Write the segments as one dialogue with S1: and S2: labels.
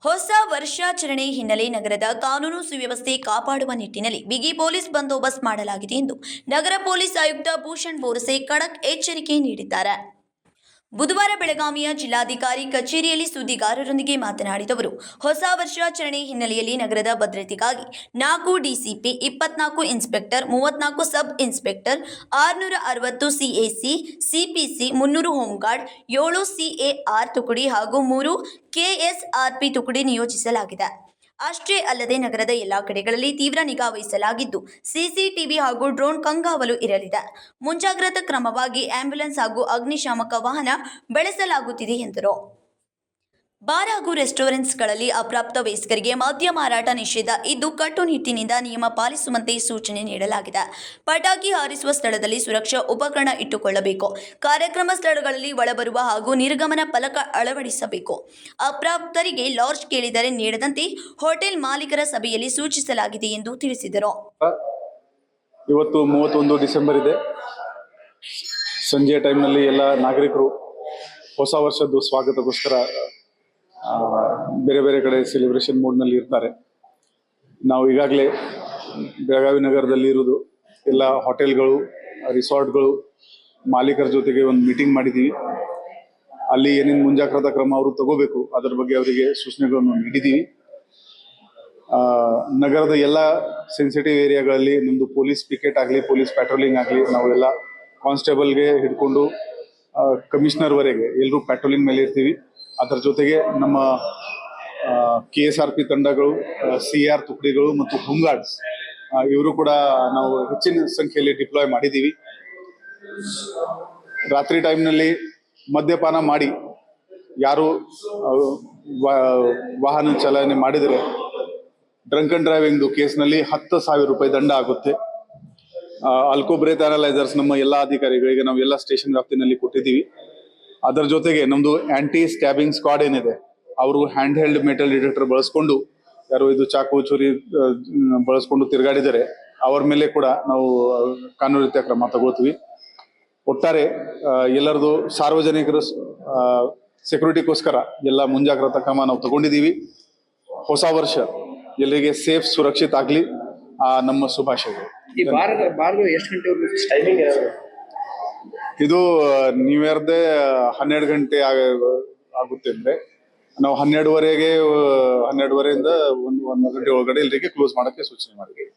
S1: ಹೊಸ ವರ್ಷಾಚರಣೆ ಹಿನ್ನೆಲೆ ನಗರದ ಕಾನೂನು ಸುವ್ಯವಸ್ಥೆ ಕಾಪಾಡುವ ನಿಟ್ಟಿನಲ್ಲಿ ಬಿಗಿ ಪೊಲೀಸ್ ಬಂದೋಬಸ್ತ್ ಮಾಡಲಾಗಿದೆ ಎಂದು ನಗರ ಪೊಲೀಸ್ ಆಯುಕ್ತ ಭೂಷಣ್ ಬೋರಸೆ ಖಡಕ್ ಎಚ್ಚರಿಕೆ ನೀಡಿದ್ದಾರೆ. ಬುಧವಾರ ಬೆಳಗಾವಿಯ ಜಿಲ್ಲಾಧಿಕಾರಿ ಕಚೇರಿಯಲ್ಲಿ ಸುದ್ದಿಗಾರರೊಂದಿಗೆ ಮಾತನಾಡಿದ ಅವರು, ಹೊಸ ವರ್ಷಾಚರಣೆ ಹಿನ್ನೆಲೆಯಲ್ಲಿ ನಗರದ ಭದ್ರತೆಗಾಗಿ 4 DCP, 24 inspector, 34 sub inspector, 660 CAC, CPC, 300 home guard, 7 CAR ತುಕಡಿ ಹಾಗೂ 3 ಕೆಎಸ್ಆರ್ಪಿ ತುಕಡಿ ನಿಯೋಜಿಸಲಾಗಿದೆ. ಅಷ್ಟೇ ಅಲ್ಲದೆ ನಗರದ ಎಲ್ಲಾ ಕಡೆಗಳಲ್ಲಿ ತೀವ್ರ ನಿಗಾ ವಹಿಸಲಾಗಿದ್ದು, ಸಿಸಿಟಿವಿ ಹಾಗೂ ಡ್ರೋನ್ ಕಣ್ಗಾವಲು ಇರಲಿದೆ. ಮುಂಜಾಗ್ರತಾ ಕ್ರಮವಾಗಿ ಆಂಬ್ಯುಲೆನ್ಸ್ ಹಾಗೂ ಅಗ್ನಿಶಾಮಕ ವಾಹನ ಬಳಸಲಾಗುತ್ತಿದೆ ಎಂದರು. ಬಾರ್ ಹಾಗೂ ರೆಸ್ಟೋರೆಂಟ್ಸ್ಗಳಲ್ಲಿ ಅಪ್ರಾಪ್ತ ವಯಸ್ಕರಿಗೆ ಮದ್ಯ ಮಾರಾಟ ನಿಷೇಧ ಇದ್ದು, ಕಟ್ಟುನಿಟ್ಟಿನಿಂದ ನಿಯಮ ಪಾಲಿಸುವಂತೆ ಸೂಚನೆ ನೀಡಲಾಗಿದೆ. ಪಟಾಕಿ ಹಾರಿಸುವ ಸ್ಥಳದಲ್ಲಿ ಸುರಕ್ಷಾ ಉಪಕರಣ ಇಟ್ಟುಕೊಳ್ಳಬೇಕು. ಕಾರ್ಯಕ್ರಮ ಸ್ಥಳಗಳಲ್ಲಿ ಒಳಬರುವ ಹಾಗೂ ನಿರ್ಗಮನ ಫಲಕ ಅಳವಡಿಸಬೇಕು. ಅಪ್ರಾಪ್ತರಿಗೆ ಲಾಡ್ಜ್ ಕೇಳಿದರೆ ನೀಡದಂತೆ ಹೋಟೆಲ್ ಮಾಲೀಕರ ಸಭೆಯಲ್ಲಿ ಸೂಚಿಸಲಾಗಿದೆ ಎಂದು ತಿಳಿಸಿದರು.
S2: ಇವತ್ತು 31 ಡಿಸೆಂಬರ್ ಇದೆ. ಸಂಜೆ ಟೈಮ್ನಲ್ಲಿ ಎಲ್ಲ ನಾಗರಿಕರು ಹೊಸ ವರ್ಷದ ಸ್ವಾಗತಕ್ಕೋಸ್ಕರ ಬೇರೆ ಬೇರೆ ಕಡೆ ಸೆಲೆಬ್ರೇಷನ್ ಮೂಡ್ನಲ್ಲಿ ಇರ್ತಾರೆ. ನಾವು ಈಗಾಗಲೇ ಬೆಳಗಾವಿ ನಗರದಲ್ಲಿ ಇರೋದು ಎಲ್ಲ ಹೋಟೆಲ್ಗಳು, ರಿಸಾರ್ಟ್ಗಳು ಮಾಲೀಕರ ಜೊತೆಗೆ ಒಂದು ಮೀಟಿಂಗ್ ಮಾಡಿದ್ದೀವಿ. ಅಲ್ಲಿ ಏನೇನು ಮುಂಜಾಗ್ರತಾ ಕ್ರಮ ಅವರು ತಗೋಬೇಕು ಅದರ ಬಗ್ಗೆ ಅವರಿಗೆ ಸೂಚನೆಗಳನ್ನು ನೀಡಿದ್ದೀವಿ. ನಗರದ ಎಲ್ಲ ಸೆನ್ಸಿಟಿವ್ ಏರಿಯಾಗಳಲ್ಲಿ ನಮ್ಮದು ಪೊಲೀಸ್ ಪಿಕೆಟ್ ಆಗಲಿ, ಪೊಲೀಸ್ ಪ್ಯಾಟ್ರೋಲಿಂಗ್ ಆಗಲಿ, ನಾವೆಲ್ಲ ಕಾನ್ಸ್ಟೇಬಲ್ಗೆ ಹಿಡ್ಕೊಂಡು ಕಮಿಷನರ್ವರೆಗೆ ಎಲ್ಲರೂ ಪ್ಯಾಟ್ರೋಲಿಂಗ್ ಮೇಲೆ ಇರ್ತೀವಿ. ಅದರ ಜೊತೆಗೆ ನಮ್ಮ KSRP ತಂಡಗಳು, CR ತುಕಡಿಗಳು ಮತ್ತು ಹೋಮ್ಗಾರ್ಡ್ಸ್ ಇವರು ಕೂಡ ನಾವು ಹೆಚ್ಚಿನ ಸಂಖ್ಯೆಯಲ್ಲಿ ಡಿಪ್ಲಾಯ್ ಮಾಡಿದ್ದೀವಿ. ರಾತ್ರಿ ಟೈಮ್ನಲ್ಲಿ ಮದ್ಯಪಾನ ಮಾಡಿ ಯಾರು ವಾಹನ ಚಾಲನೆ ಮಾಡಿದರೆ ಡ್ರಂಕ್ ಅಂಡ್ ಡ್ರೈವಿಂಗ್ದು ಕೇಸ್ನಲ್ಲಿ 10,000 ರೂಪಾಯಿ ದಂಡ ಆಗುತ್ತೆ. ಆಲ್ಕೋ ಬ್ರೇತ್ ಅನಲೈಸರ್ಸ್ ನಮ್ಮ ಎಲ್ಲ ಅಧಿಕಾರಿಗಳಿಗೆ ನಾವು ಎಲ್ಲ ಸ್ಟೇಷನ್ ವ್ಯಾಪ್ತಿನಲ್ಲಿ ಕೊಟ್ಟಿದ್ದೀವಿ. ಅದರ ಜೊತೆಗೆ ನಮ್ಮದು ಆಂಟಿ ಸ್ಟ್ಯಾಬಿಂಗ್ ಸ್ಕ್ವಾಡ್ ಏನಿದೆ ಅವರು ಹ್ಯಾಂಡ್ ಹೆಲ್ಡ್ ಮೆಟಲ್ ಡಿಟೆಕ್ಟರ್ ಬಳಸ್ಕೊಂಡು ಯಾರು ಇದು ಚಾಕು ಚೂರಿ ಬಳಸ್ಕೊಂಡು ತಿರುಗಾಡಿದರೆ ಅವ್ರ ಮೇಲೆ ಕೂಡ ನಾವು ಕಾನೂನು ರೀತಿಯ ಕ್ರಮ ತಗೊಳ್ತೀವಿ. ಒಟ್ಟಾರೆ ಎಲ್ಲರದು ಸಾರ್ವಜನಿಕರ ಸೆಕ್ಯೂರಿಟಿಗೋಸ್ಕರ ಎಲ್ಲ ಮುಂಜಾಗ್ರತಾ ಕ್ರಮ ನಾವು ತಗೊಂಡಿದ್ದೀವಿ. ಹೊಸ ವರ್ಷ ಎಲ್ಲರಿಗೆ ಸೇಫ್ ಸುರಕ್ಷಿತ ಆಗಲಿ ನಮ್ಮ ಶುಭಾಶಯಗಳು. ಇದು ನ್ಯೂ ಇಯರ್ದೇ 12 ಗಂಟೆ ಆಗುತ್ತೆ. ಅಂದ್ರೆ ನಾವು 12:30ಇಂದ 1 ಗಂಟೆ ಒಳಗಡೆ ಎಲ್ಲರಿಗೆ ಕ್ಲೋಸ್ ಮಾಡಕ್ಕೆ ಸೂಚನೆ ಮಾಡಿದ್ದೀವಿ.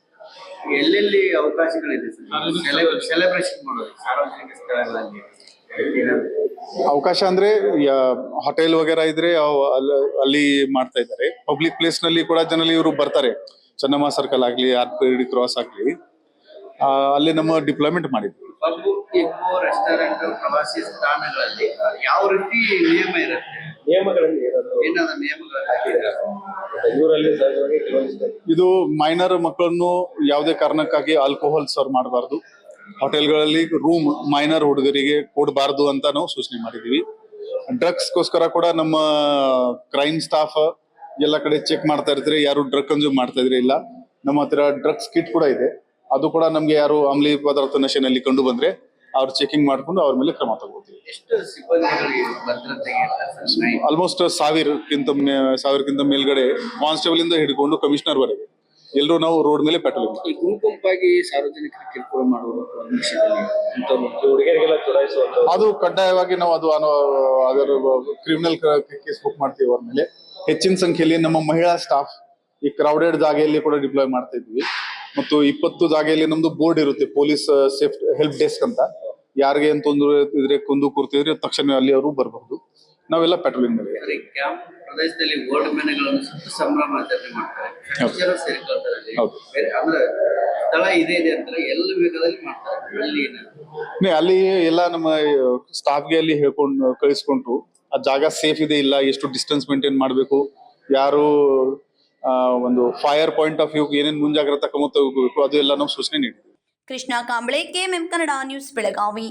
S3: ಎಲ್ಲೆಲ್ಲಿ ಅವಕಾಶಗಳಿದೆ ಸೆಲೆಬ್ರೇಷನ್ ಮಾಡೋದು ಸಾರ್ವಜನಿಕ ಸ್ಥಳಗಳಲ್ಲಿ?
S2: ಅವಕಾಶ ಅಂದ್ರೆ ಹೋಟೆಲ್ ವಗೇರಾ ಇದ್ರೆ ಅಲ್ಲಿ ಮಾಡ್ತಾ ಇದ್ದಾರೆ. ಪಬ್ಲಿಕ್ ಪ್ಲೇಸ್ ನಲ್ಲಿ ಕೂಡ ಜನರಲ್ಲಿ ಇವರು ಬರ್ತಾರೆ. ಚೆನ್ನಮ್ಮ ಸರ್ಕಲ್ ಆಗ್ಲಿ, RPD ಕ್ರಾಸ್ ಆಗ್ಲಿ, ಅಲ್ಲಿ ನಮ್ಮ ಡಿಪ್ಲಾಯ್ಮೆಂಟ್ ಮಾಡಿದ್ವಿ.
S3: ರೆಸ್ಟೋರೆಂಟ್, ಪ್ರವಾಸಿ ಸ್ಥಾನಗಳಲ್ಲಿ ಯಾವ ರೀತಿ ನಿಯಮ ಇರುತ್ತೆ?
S2: ಇದು ಮೈನರ್ ಮಕ್ಕಳನ್ನು ಯಾವುದೇ ಕಾರಣಕ್ಕಾಗಿ ಆಲ್ಕೋಹಾಲ್ ಸರ್ವ್ ಮಾಡಬಾರ್ದು. ಹೋಟೆಲ್ಗಳಲ್ಲಿ ರೂಮ್ ಮೈನರ್ ಹುಡುಗರಿಗೆ ಕೊಡಬಾರ್ದು ಅಂತ ನಾವು ಸೂಚನೆ ಮಾಡಿದೀವಿ. ಡ್ರಗ್ಸ್ಗೋಸ್ಕರ ಕೂಡ ನಮ್ಮ ಕ್ರೈಮ್ ಸ್ಟಾಫ್ ಎಲ್ಲ ಕಡೆ ಚೆಕ್ ಮಾಡ್ತಾ ಇರ್ತಾರೆ, ಯಾರು ಡ್ರಗ್ ಕನ್ಸ್ಯೂಮ್ ಮಾಡ್ತಾ ಇದ್ರೆ ಇಲ್ಲ. ನಮ್ಮ ಹತ್ರ ಡ್ರಗ್ಸ್ ಕಿಟ್ ಕೂಡ ಇದೆ. ಅದು ಕೂಡ ನಮ್ಗೆ ಯಾರು ಅಮಲಿ ಪದಾರ್ಥ ನಶೆನಲ್ಲಿ ಕಂಡು ಬಂದ್ರೆ ಅವ್ರು ಚೆಕಿಂಗ್ ಮಾಡ್ಕೊಂಡು ಅವ್ರ ಮೇಲೆ ಕ್ರಮ ತಗೋತೀವಿ. ಆಲ್ಮೋಸ್ಟ್ 1000ಕ್ಕಿಂತ ಮೇಲ್ಗಡೆ ಕಾನ್ಸ್ಟೇಬಲ್ ಇಂದ ಹಿಡ್ಕೊಂಡು ಕಮಿಷನರ್ ವರೆಗೆ ಎಲ್ಲರೂ ನಾವು ರೋಡ್ ಮೇಲೆ ಪೆಟ್ರೋಲಿಂಗ್.
S3: ಗುಂಪಾಗಿ ಸಾರ್ವಜನಿಕರ ಕಿರುಕುಳ ಮಾಡುವುದು
S2: ಅದು ಕಡ್ಡಾಯವಾಗಿ ನಾವು ಅದರ ಕ್ರಿಮಿನಲ್ ಕೇಸ್ ಬುಕ್ ಮಾಡ್ತೀವಿ ಅವ್ರ ಮೇಲೆ. ಹೆಚ್ಚಿನ ಸಂಖ್ಯೆಯಲ್ಲಿ ನಮ್ಮ ಮಹಿಳಾ ಸ್ಟಾಫ್ ಈ ಕ್ರೌಡೆಡ್ ಜಾಗೆಯಲ್ಲಿ ಕೂಡ ಡಿಪ್ಲಾಯ್ ಮಾಡ್ತಾ ಇದ್ವಿ. ಮತ್ತು 20 ಜಾಗೆಯಲ್ಲಿ ನಮ್ದು ಬೋರ್ಡ್ ಇರುತ್ತೆ, ಪೊಲೀಸ್ ಸೇಫ್ಟಿ ಹೆಲ್ಪ್ ಡೆಸ್ಕ್ ಅಂತ. ಯಾರಿಗೆ ಏನ್ ತೊಂದರೆ ಇದ್ರೆ ಕುಂದು ಕೂರ್ತಿದ್ರೆ ತಕ್ಷಣ ಅಲ್ಲಿ ಅವರು ಬರಬಹುದು. ನಾವೆಲ್ಲ ಪೆಟ್ರೋಲಿಂಗ್ ಮಾಡಿ
S3: ಪ್ರದೇಶದಲ್ಲಿ ಓಲ್ಡ್ ಮನೆಗಳನ್ನು ಸುತ್ತ ಸಂಭ್ರಮಾಚರಣೆ ಮಾಡ್ತಾರೆ. ಅಂದ್ರೆ ಸ್ಥಳ ಇದೆ ಅಂತ ಎಲ್ಲ ಬೇಕಾದಲ್ಲಿ ಮಾಡ್ತಾರೆ.
S2: ಅಲ್ಲಿ ಎಲ್ಲ ನಮ್ಮ ಸ್ಟಾಫ್ಗೆ ಅಲ್ಲಿ ಹೇಳ್ಕೊಂಡು ಕಳಿಸ್ಕೊಂಡು ಆ ಜಾಗ ಸೇಫ್ ಇದೆ ಇಲ್ಲ, ಎಷ್ಟು ಡಿಸ್ಟೆನ್ಸ್ ಮೇಂಟೈನ್ ಮಾಡಬೇಕು, ಯಾರು ಒಂದು ಫೈರ್ ಪಾಯಿಂಟ್ ಆಫ್ ವ್ಯೂ ಏನೇನು ಮುಂಜಾಗ್ರತಾ ಕ್ರಮ ತಗೋಬೇಕು ಅದು ಎಲ್ಲ ನಾವು ಸೂಚನೆ ನೀಡಿದ್ದೀವಿ.
S1: Krishna Kamble, KMM Kannada news, Belagavi.